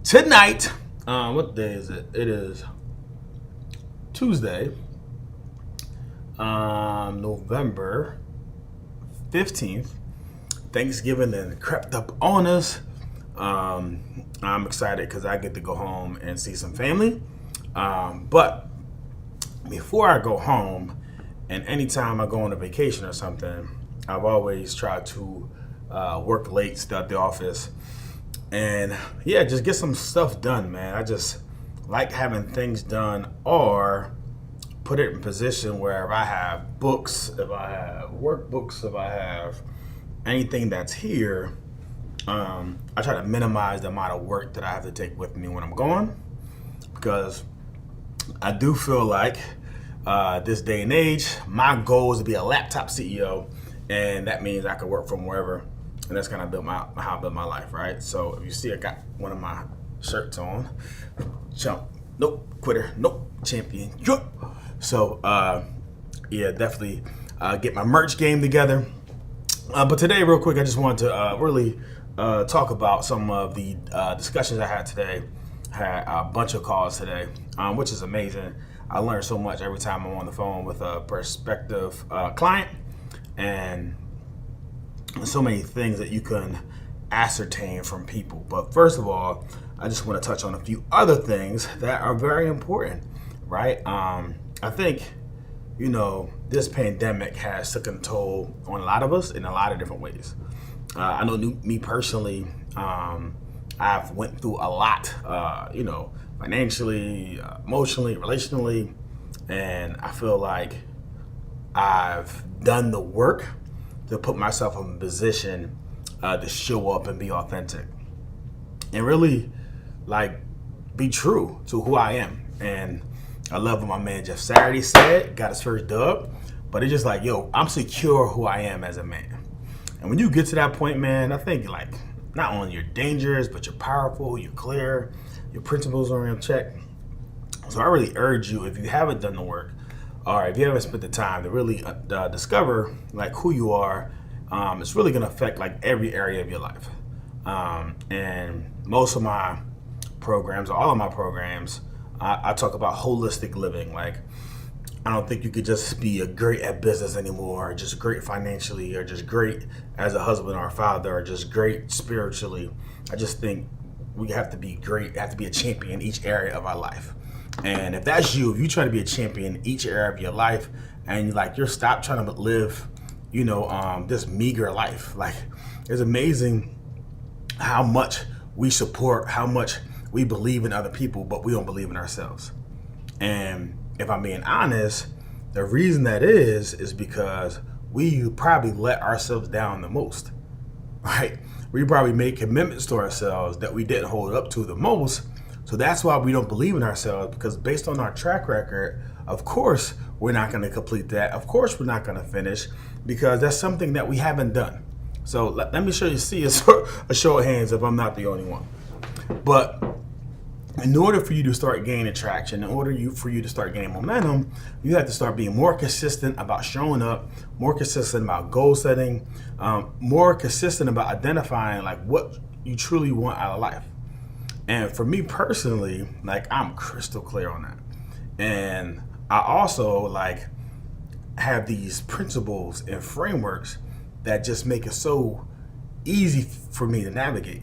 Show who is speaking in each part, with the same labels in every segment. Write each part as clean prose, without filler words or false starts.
Speaker 1: Tonight, what day is it? It is Tuesday, November 15th. Thanksgiving then crept up on us. I'm excited because I get to go home and see some family. But before I go home, and anytime I go on a vacation or something, I've always tried to work late, stay at the office, and yeah, just get some stuff done, man. I just like having things done, or put it in position where if I have books, if I have workbooks, if I have anything that's here, I try to minimize the amount of work that I have to take with me when I'm gone, because I do feel like this day and age, my goal is to be a laptop CEO, and that means I can work from wherever, and that's kind of how I build my life, right? So if you see, I got one of my shirts on, jump, nope, quitter, nope, champion, jump. So yeah, definitely get my merch game together. But today, real quick, I just wanted to really talk about some of the discussions I had today. Had a bunch of calls today, which is amazing. I learn so much every time I'm on the phone with a prospective client, and so many things that you can ascertain from people. But first of all, I just want to touch on a few other things that are very important, right? I think, this pandemic has taken a toll on a lot of us in a lot of different ways. I know me personally, I've went through a lot, financially, emotionally, relationally, and I feel like I've done the work to put myself in a position to show up and be authentic and really be true to who I am. And I love what my man Jeff Saturday said, got his first dub, but it's just like, I'm secure who I am as a man. And when you get to that point, man, I think not only you're dangerous, but you're powerful, you're clear, your principles are in check. So I really urge you, if you haven't done the work, or if you haven't spent the time to really discover who you are, it's really gonna affect every area of your life. And most of my programs, or all of my programs, I talk about holistic living. I don't think you could just be great at business anymore, or just great financially, or just great as a husband or a father, or just great spiritually. I just think we have to be great, have to be a champion in each area of our life. And if that's you, if you try to be a champion in each area of your life, and you're stop trying to live, this meager life. It's amazing how much we support, how much we believe in other people, but we don't believe in ourselves. And if I'm being honest, the reason that is because we probably let ourselves down the most, right? We probably made commitments to ourselves that we didn't hold up to the most. So that's why we don't believe in ourselves, because based on our track record, of course, we're not going to complete that. Of course, we're not going to finish, because that's something that we haven't done. So let me see a show of hands if I'm not the only one. But in order for you to start gaining traction, in order for you to start gaining momentum, you have to start being more consistent about showing up, more consistent about goal setting, more consistent about identifying what you truly want out of life. And for me personally, I'm crystal clear on that. And I also have these principles and frameworks that just make it so easy for me to navigate.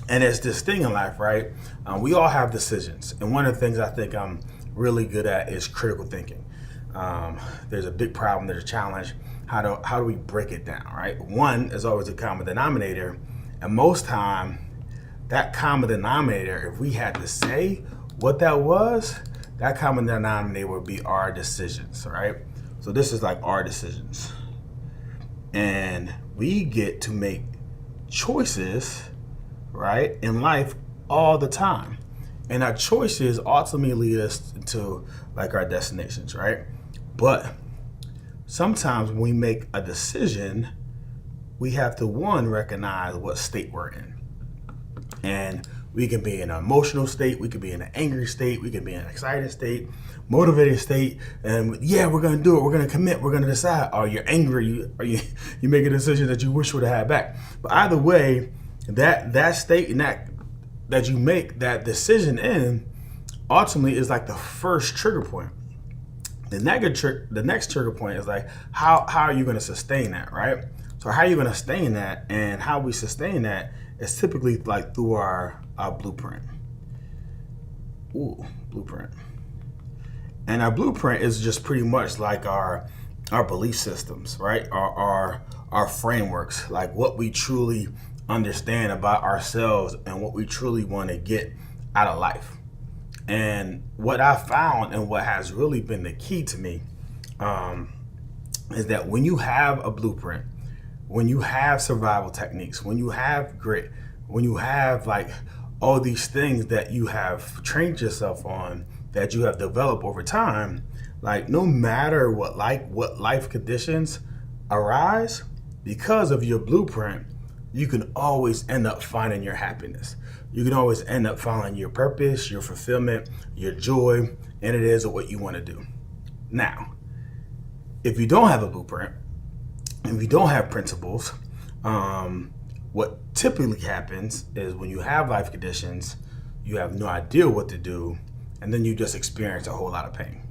Speaker 1: And it's this thing in life, right? We all have decisions. And one of the things I think I'm really good at is critical thinking. There's a big problem, there's a challenge. How do we break it down, right? One is always a common denominator. And most time, that common denominator, if we had to say what that was, that common denominator would be our decisions, right? So this is our decisions. And we get to make choices, right, in life all the time. And our choices ultimately lead us to our destinations, right? But sometimes when we make a decision, we have to recognize what state we're in. And we can be in an emotional state, we could be in an angry state, we can be in an excited state, motivated state, and yeah, we're gonna do it, we're gonna commit, we're gonna decide. Or you're angry, you make a decision that you wish you would have had back. But either way, that state and that that you make that decision in ultimately is like the first trigger point. The next trigger point is like, how are you going to sustain that, right? So how are you going to sustain that? And how we sustain that is typically like through our blueprint. Blueprint. And our blueprint is just pretty much like our belief systems, right? Our frameworks, like what we truly understand about ourselves and what we truly want to get out of life. And what I found and what has really been the key to me is that when you have a blueprint, when you have survival techniques, when you have grit, when you have like all these things that you have trained yourself on, that you have developed over time, like no matter what life conditions arise, because of your blueprint, you can always end up finding your happiness. You can always end up finding your purpose, your fulfillment, your joy, and it is what you want to do. Now, if you don't have a blueprint, if you don't have principles, what typically happens is when you have life conditions, you have no idea what to do, and then you just experience a whole lot of pain.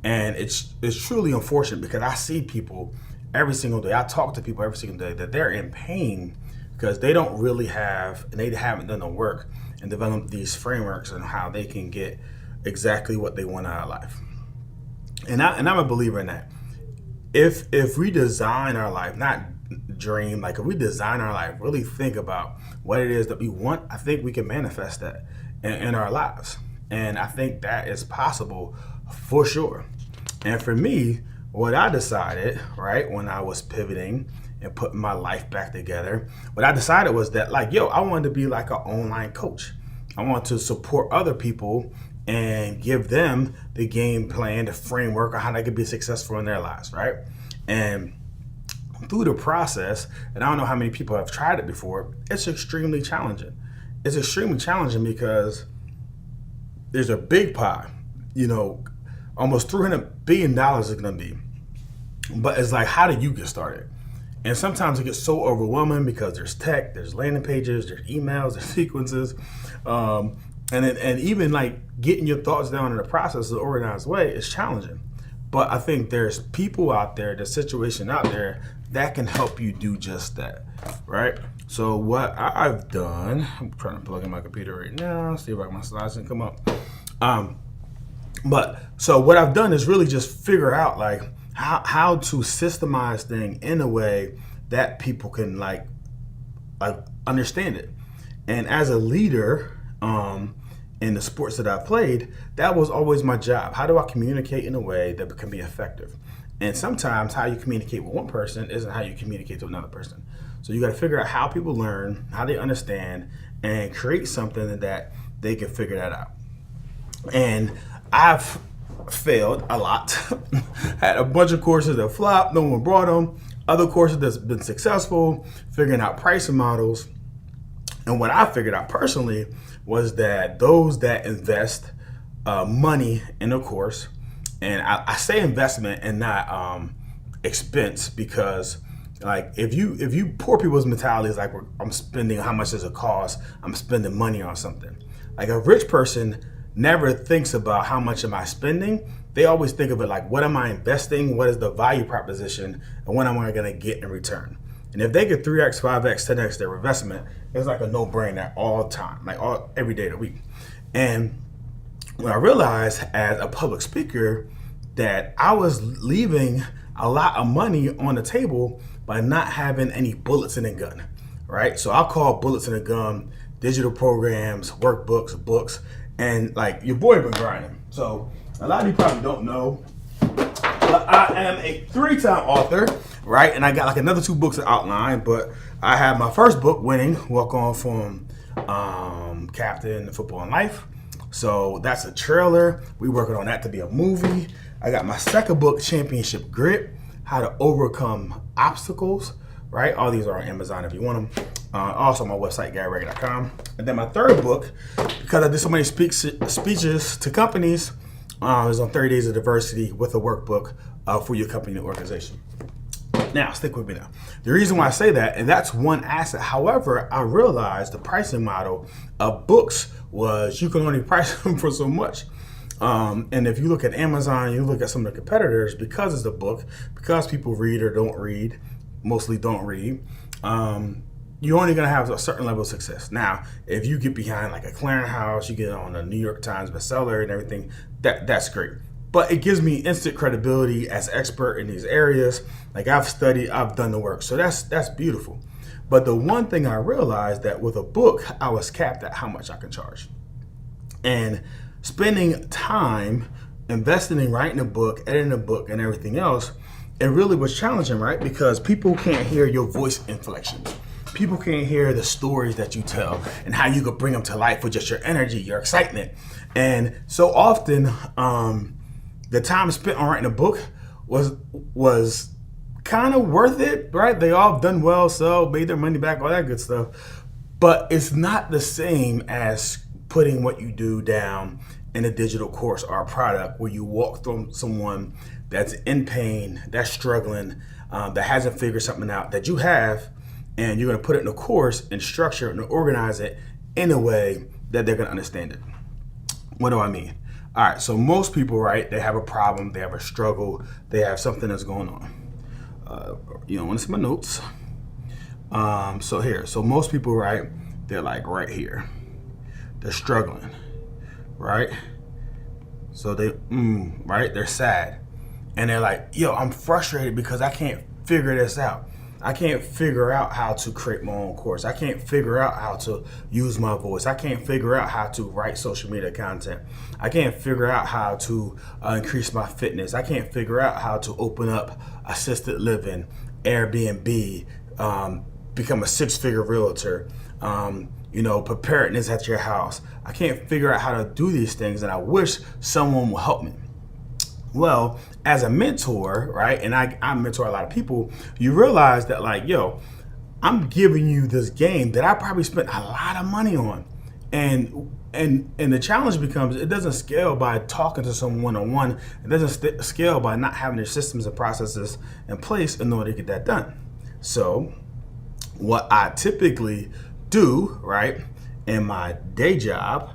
Speaker 1: And it's truly unfortunate because I see people every single day. I talk to people every single day that they're in pain because they don't really have, and they haven't done the work and developed these frameworks on how they can get exactly what they want out of life. And I'm a believer in that. If we design our life, not dream, like if we design our life, really think about what it is that we want, I think we can manifest that in our lives. And I think that is possible for sure. And for me, what I decided, right, when I was pivoting and putting my life back together, what I decided was that like, I wanted to be like an online coach. I want to support other people and give them the game plan, the framework on how they could be successful in their lives, right? And through the process, and I don't know how many people have tried it before, it's extremely challenging. It's extremely challenging because there's a big pie, almost $300 billion is going to be. But it's like, how do you get started? And sometimes it gets so overwhelming because there's tech, there's landing pages, there's emails, there's sequences. And even like getting your thoughts down in the process in an organized way is challenging. But I think there's people out there, there's situation out there that can help you do just that, right? So what I've done, I'm trying to plug in my computer right now, see if my slides can come up. But so what I've done is really just figure out like how to systemize things in a way that people can like understand it. And as a leader in the sports that I played, that was always my job. How do I communicate in a way that can be effective? And sometimes how you communicate with one person isn't how you communicate to another person. So you got to figure out how people learn, how they understand, and create something that they can figure that out. And I've failed a lot. Had a bunch of courses that flopped, no one brought them. Other courses that's been successful, figuring out pricing models. And what I figured out personally was that those that invest money in a course, and I say investment and not expense, because like if you poor people's mentality is like I'm spending, how much does it cost? I'm spending money on something. Like a rich person never thinks about how much am I spending. They always think of it like, what am I investing? What is the value proposition? And what am I going to get in return? And if they get 3x, 5x, 10x their investment, it's like a no-brainer all the time, like every day of the week. And when I realized as a public speaker that I was leaving a lot of money on the table by not having any bullets in a gun, right? So I'll call bullets in a gun digital programs, workbooks, books, and like your boy been grinding. So a lot of you probably don't know, but I am a 3-time author, right? And I got like another 2 books to outline, but I have my first book, Winning, Walk On from Captain Football and Life. So that's a trailer. We working on that to be a movie. I got my second book, Championship Grit, How to Overcome Obstacles, right? All these are on Amazon if you want them. Also on my website, GaryReggie.com. And then my third book, because I did so many speeches to companies, is on 30 Days of Diversity with a workbook for your company and organization. Now, stick with me now. The reason why I say that, and that's one asset. However, I realized the pricing model of books was you can only price them for so much. And if you look at Amazon, you look at some of the competitors, because it's a book, because people read or don't read, mostly don't read, you're only going to have a certain level of success. Now, if you get behind like a clearinghouse, you get on a New York Times bestseller and everything, that's great. But it gives me instant credibility as expert in these areas. Like I've studied, I've done the work. So that's beautiful. But the one thing I realized that with a book, I was capped at how much I can charge. And spending time investing in writing a book, editing a book, and everything else, it really was challenging, right? Because people can't hear your voice inflections. People can't hear the stories that you tell and how you could bring them to life with just your energy, your excitement. And so often, the time spent on writing a book was kind of worth it, right? They all done well, so made their money back, all that good stuff. But it's not the same as putting what you do down in a digital course or a product where you walk through someone that's in pain, that's struggling, that hasn't figured something out that you have, and you're going to put it in a course and structure it and organize it in a way that they're going to understand it. What do I mean? All right, so most people, right, they have a problem, they have a struggle, they have something that's going on. You don't want to see my notes. So most people, right, they're like right here. They're struggling, right? So they're sad. And they're like, yo, I'm frustrated because I can't figure this out. I can't figure out how to create my own course. I can't figure out how to use my voice. I can't figure out how to write social media content. I can't figure out how to increase my fitness. I can't figure out how to open up assisted living, Airbnb, become a six-figure realtor, preparedness at your house. I can't figure out how to do these things, and I wish someone would help me. Well, as a mentor, right, and I mentor a lot of people, you realize that like, yo, I'm giving you this game that I probably spent a lot of money on. And the challenge becomes, it doesn't scale by talking to someone one-on-one. It doesn't scale by not having their systems and processes in place in order to get that done. So what I typically do, right, in my day job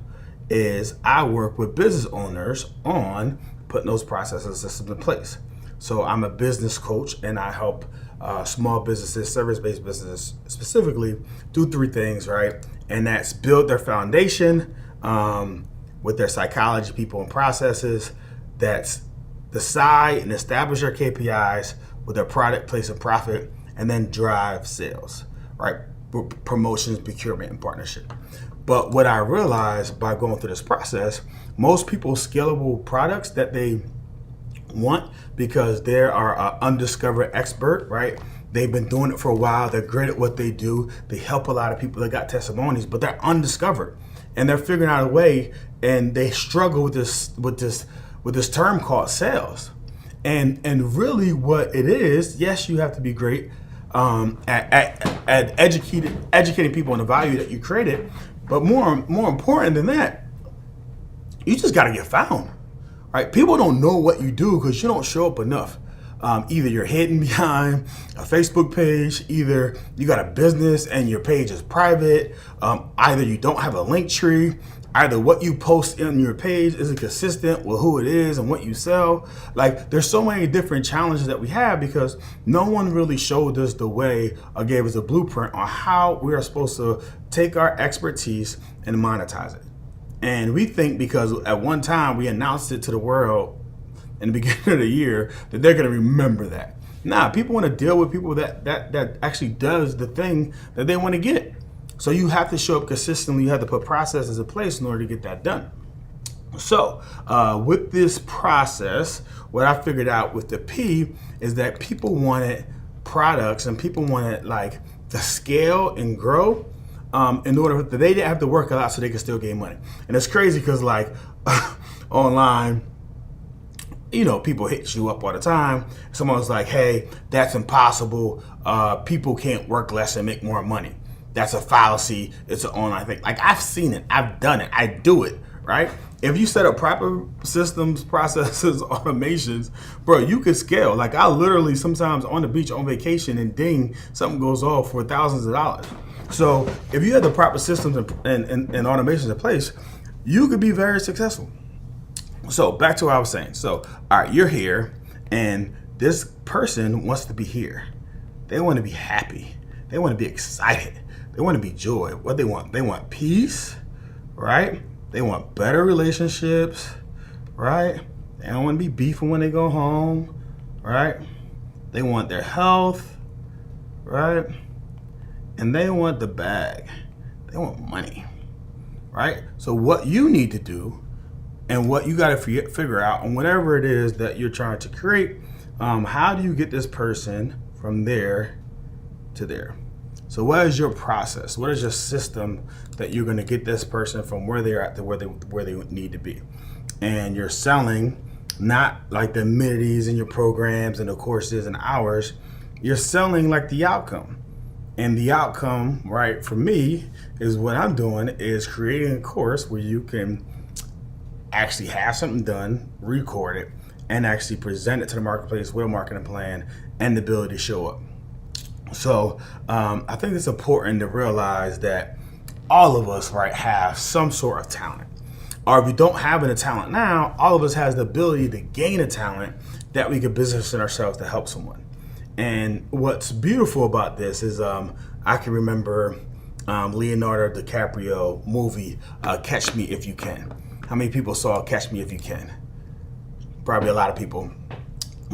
Speaker 1: is I work with business owners on putting those processes and systems in place. So I'm a business coach and I help small businesses, service-based businesses specifically, do three things, right? And that's build their foundation with their psychology, people, and processes. That's decide and establish their KPIs with their product, place, and profit, and then drive sales, right? Promotions, procurement, and partnership. But what I realized by going through this process, most people's scalable products that they want because they are an undiscovered expert, right? They've been doing it for a while. They're great at what they do. They help a lot of people. They got testimonies, but they're undiscovered, and they're figuring out a way. And they struggle with this term called sales. And really, what it is, yes, you have to be great at educating people on the value that you created. But more important than that, you just got to get found, right? People don't know what you do because you don't show up enough. Either you're hidden behind a Facebook page, either you got a business and your page is private, either you don't have a link tree, either what you post in your page isn't consistent with who it is and what you sell. Like, there's so many different challenges that we have because no one really showed us the way or gave us a blueprint on how we are supposed to take our expertise and monetize it. And we think because at one time we announced it to the world in the beginning of the year that they're going to remember that. Nah, people want to deal with people that actually does the thing that they want to get. So you have to show up consistently. You have to put processes in place in order to get that done. So with this process, what I figured out with the P is that people wanted products and people wanted like to scale and grow in order that they didn't have to work a lot so they could still gain money. And it's crazy because like online, people hit you up all the time. Someone's like, hey, that's impossible. People can't work less and make more money. That's a fallacy. It's an online thing. Like, I've seen it. I've done it. I do it, right? If you set up proper systems, processes, automations, bro, you could scale. Like I literally sometimes on the beach on vacation and ding, something goes off for thousands of dollars. So if you have the proper systems and automations in place, you could be very successful. So back to what I was saying. So, all right, you're here and this person wants to be here. They want to be happy. They want to be excited. They want to be joy. What they want? They want peace, right? They want better relationships, right? They don't want to be beefing when they go home, right? They want their health, right? And they want the bag. They want money, right? So what you need to do and what you got to figure out on whatever it is that you're trying to create, how do you get this person from there to there? So what is your process? What is your system that you're going to get this person from where they're at to where they need to be? And you're selling not like the amenities in your programs and the courses and hours. You're selling like the outcome. And the outcome, right, for me is what I'm doing is creating a course where you can actually have something done, record it, and actually present it to the marketplace with a marketing plan and the ability to show up. So I think it's important to realize that all of us, right, have some sort of talent. Or if you don't have a talent now, all of us has the ability to gain a talent that we could position ourselves to help someone. And what's beautiful about this is I can remember Leonardo DiCaprio movie, Catch Me If You Can. How many people saw Catch Me If You Can? Probably a lot of people.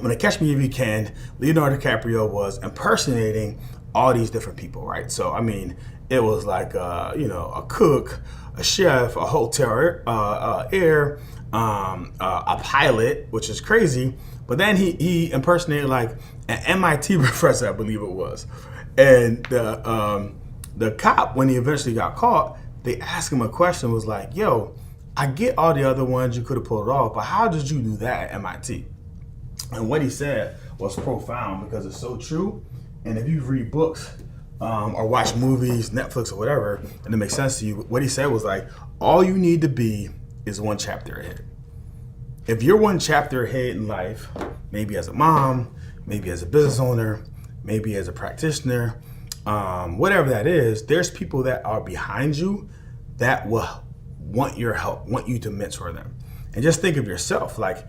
Speaker 1: When I Catch Me If You Can, Leonardo DiCaprio was impersonating all these different people, right? So, I mean, it was like, a cook, a chef, a hotel heir, a pilot, which is crazy. But then he impersonated like an MIT professor, I believe it was. And the cop, when he eventually got caught, they asked him a question, was like, yo, I get all the other ones you could have pulled off, but how did you do that at MIT? And what he said was profound because it's so true. And if you read books or watch movies, Netflix or whatever, and it makes sense to you, what he said was like, all you need to be is one chapter ahead. If you're one chapter ahead in life, maybe as a mom, maybe as a business owner, maybe as a practitioner, whatever that is, there's people that are behind you that will want your help, want you to mentor them. And just think of yourself, like,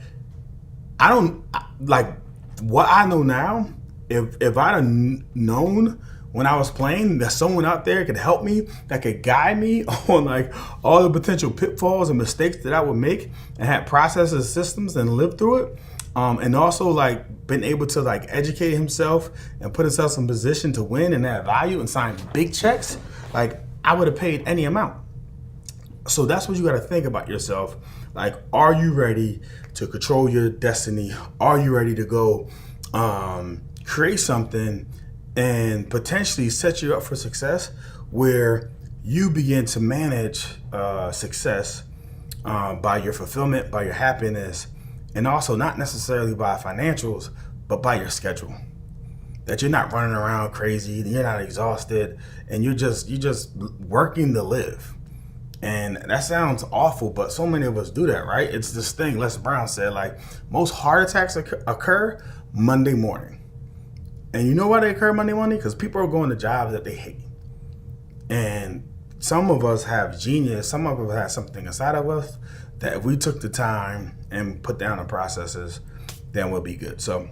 Speaker 1: what I know now, if I'd have known when I was playing that someone out there could help me, that could guide me on like all the potential pitfalls and mistakes that I would make and had processes, systems and lived through it. And also like been able to like educate himself and put himself in position to win and add value and sign big checks, like I would have paid any amount. So that's what you got to think about yourself. Like, are you ready to control your destiny? Are you ready to go create something and potentially set you up for success where you begin to manage success by your fulfillment, by your happiness, and also not necessarily by financials, but by your schedule. That you're not running around crazy, you're not exhausted, and you're just working to live. And that sounds awful, but so many of us do that, right? It's this thing Les Brown said, like, most heart attacks occur Monday morning. And you know why they occur Monday morning? Because people are going to jobs that they hate. And some of us have genius, some of us have something inside of us that if we took the time and put down the processes, then we'll be good. So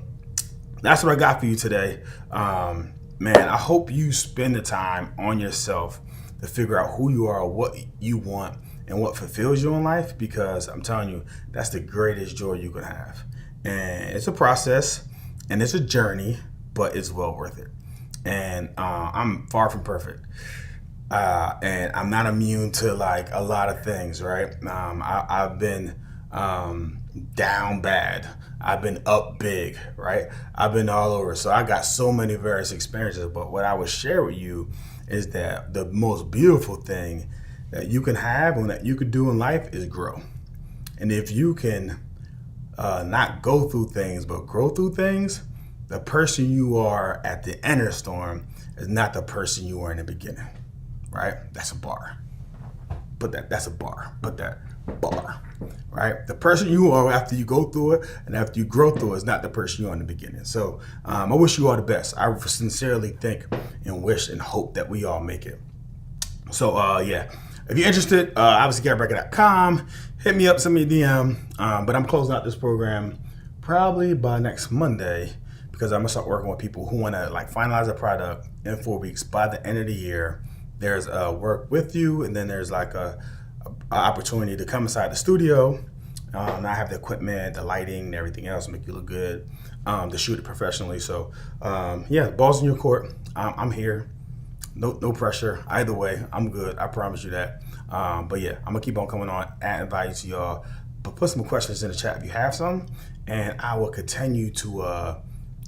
Speaker 1: that's what I got for you today. Man, I hope you spend the time on yourself to figure out who you are, what you want, and what fulfills you in life, because I'm telling you, that's the greatest joy you can have. And it's a process and it's a journey, but it's well worth it. And I'm far from perfect. And I'm not immune to like a lot of things, right? I've been down bad. I've been up big, right? I've been all over. So I got so many various experiences, but what I would share with you is that the most beautiful thing that you can have and that you can do in life is grow. And if you can not go through things, but grow through things, the person you are at the end of the storm is not the person you were in the beginning, right? That's a bar. That's a bar. Put that bar, right? The person you are after you go through it and after you grow through it is not the person you are in the beginning. So I wish you all the best. I sincerely think and wish and hope that we all make it. So yeah, if you're interested, obviously GaryBrecker.com. Hit me up, send me a DM. But I'm closing out this program probably by next Monday, because I'm gonna start working with people who want to like finalize a product in 4 weeks. By the end of the year, there's work with you, and then there's like a opportunity to come inside the studio. I have the equipment, the lighting, and everything else, make you look good, to shoot it professionally. So yeah, ball's in your court. I'm here. No pressure. Either way, I'm good. I promise you that. But yeah, I'm gonna keep on coming on, adding value to y'all. But put some questions in the chat if you have some, and I will continue to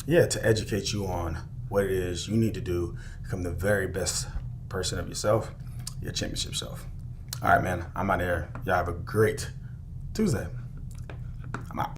Speaker 1: educate you on what it is you need to do to become the very best person of yourself, your championship self. All right, man. I'm out of here. Y'all have a great Tuesday.